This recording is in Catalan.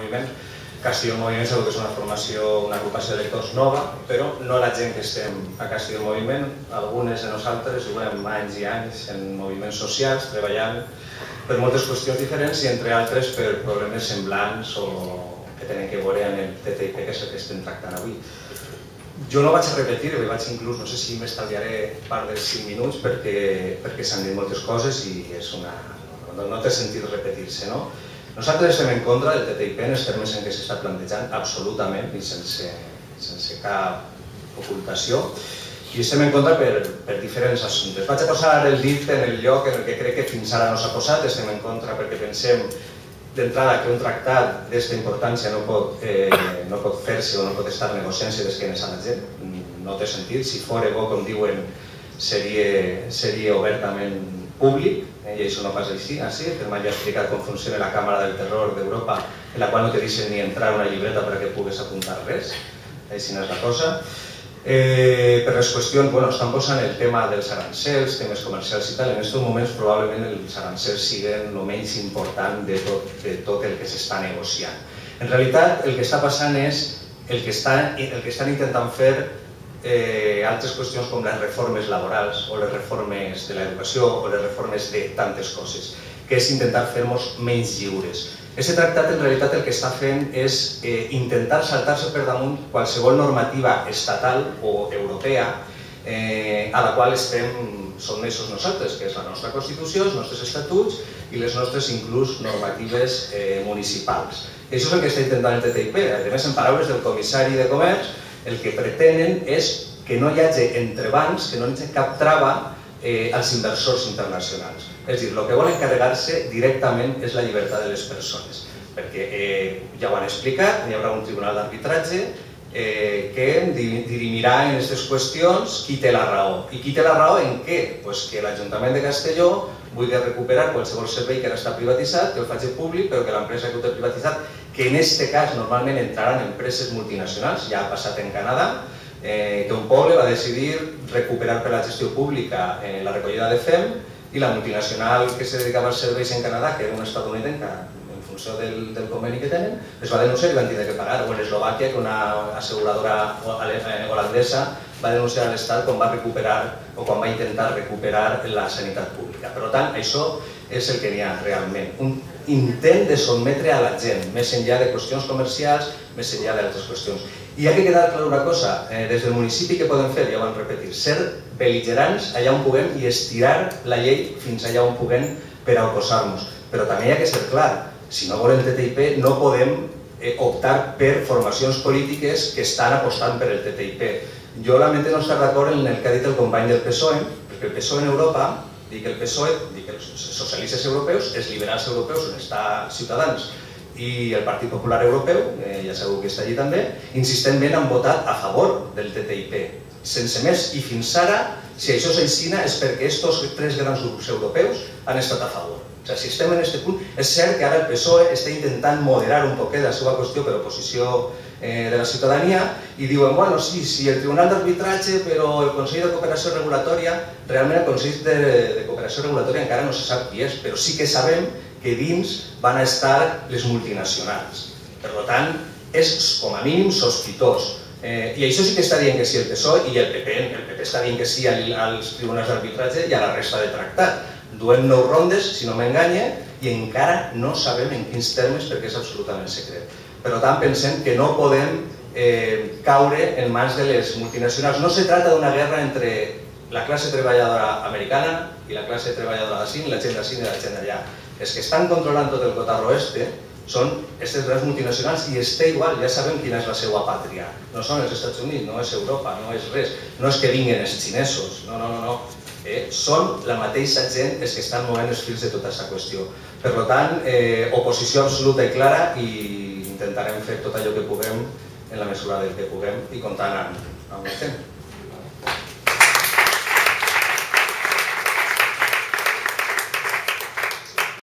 Moviment. Castillo Moviment segur que és una formació, una agrupació de lectors nova, però no la gent que estem a Castillo Moviment. Algunes de nosaltres juguem anys i anys en moviments socials, treballant per moltes qüestions diferents i entre altres per problemes semblants o que tenen que veure amb el TTIP, que és el que estem tractant avui. Jo no vaig a repetir, vaig inclús, no sé si m'estalviaré part dels 5 minuts perquè s'han dit moltes coses i no té sentit repetir-se, no? Nosaltres estem en contra del TTIP en els termes en què s'està plantejant absolutament i sense cap ocultació i estem en contra per diferents assumptes. Vaig a posar el dit en el lloc en el que crec que fins ara no s'ha posat. Estem en contra perquè pensem d'entrada que un tractat d'aquesta importància no pot fer-se o no pot estar negociant-se d'esquenes a la gent. No té sentit. Si fora bo, com diuen, seria obertament públic, i això no passa així. El m'ha explicat com funciona la Càmera del Terror d'Europa, en la qual no te deixen ni entrar una llibreta perquè pugues apuntar res. Així no és la cosa. Per les qüestions, estan posant el tema dels arancels, temes comercials i tal. En aquests moments probablement els arancels siguin el menys important de tot el que s'està negociant. En realitat, el que està passant és el que estan intentant fer altres qüestions com les reformes laborals o les reformes de l'educació o les reformes de tantes coses, que és intentar fer-nos menys lliures. Aquest tractat en realitat el que està fent és intentar saltar-se per damunt qualsevol normativa estatal o europea a la qual estem sotmesos nosaltres, que és la nostra Constitució, els nostres estatuts i les nostres inclús normatives municipals. Això és el que està intentant el TTIP. A més, en paraules del comissari de Comerç, el que pretenen és que no hi hagi entrebancs, que no hi hagi cap trava als inversors internacionals. És a dir, el que volen carregar-se directament és la llibertat de les persones, perquè ja ho han explicat, hi haurà un tribunal d'arbitratge que dirimirà en aquestes qüestions qui té la raó. I qui té la raó en què? Que l'Ajuntament de Castelló vulgui recuperar qualsevol servei que ara està privatitzat, que el faci públic, però que l'empresa que ho té privatitzat, que en aquest cas normalment entraran empreses multinacionals, ja ha passat en Canadà, que un poble va decidir recuperar per la gestió pública la recollida de fem i la multinacional que se dedicava als serveis en Canadà, que era una estatunidenca, en funció del conveni que tenen, es va denunciar i van tindre que pagar. O en Eslovàquia, que una asseguradora holandesa va denunciar a l'Estat quan va recuperar o quan va intentar recuperar la sanitat pública. Per tant, això és el que n'hi ha realment. Un intent de sotmetre a la gent, més enllà de qüestions comercials, més enllà d'altres qüestions. I ha que quedar clar una cosa, des del municipi què podem fer? Ja ho vam repetir, ser bel·ligerants allà on puguem i estirar la llei fins allà on puguem per a oposar-nos. Però també hi ha que ser clar, si no volem TTIP no podem optar per formacions polítiques que estan apostant per el TTIP. Jo lamento no estar d'acord en el que ha dit el company del PSOE, perquè el PSOE en Europa, dic el PSOE, dic els socialistes europeus, els liberals europeus on està Ciutadans i el Partit Popular Europeu, ja sabeu que està allí també, insistentment han votat a favor del TTIP. Sense més, i fins ara, si això és així, és perquè aquests 3 grans grups europeus han estat a favor. Si estem en aquest punt, és cert que ara el PSOE està intentant moderar un poquet la seva qüestió per oposició de la ciutadania i diuen, bueno, sí, el Tribunal d'Arbitratge, però el Consell de Cooperació Regulatòria, realment el Consell de Cooperació Regulatòria encara no se sap qui és, però sí que sabem que dins van estar les multinacionals. Per tant, és com a mínim sospitós. I això sí que està dient que sí el PSOE i el PP està dient que sí als tribunals d'arbitratge i a la resta de tractat. Duem 9 rondes, si no m'enganya, i encara no sabem en quins termes perquè és absolutament secret. Per tant, pensem que no podem caure en mans de les multinacionals. No se trata d'una guerra entre la classe treballadora americana i la classe treballadora d'ací, la gent d'ací i la gent d'allà. Els que estan controlant tot el cotarro este són aquestes grans multinacionals i està igual, ja sabem quina és la seva pàtria. No són els Estats Units, no és Europa, no és res. No és que vinguin els xinesos, no. Són la mateixa gent els que estan movent els fils de tota aquesta qüestió. Per tant, oposició absoluta i clara i intentarem fer tot allò que puguem en la mesura del que puguem i comptant amb la gent.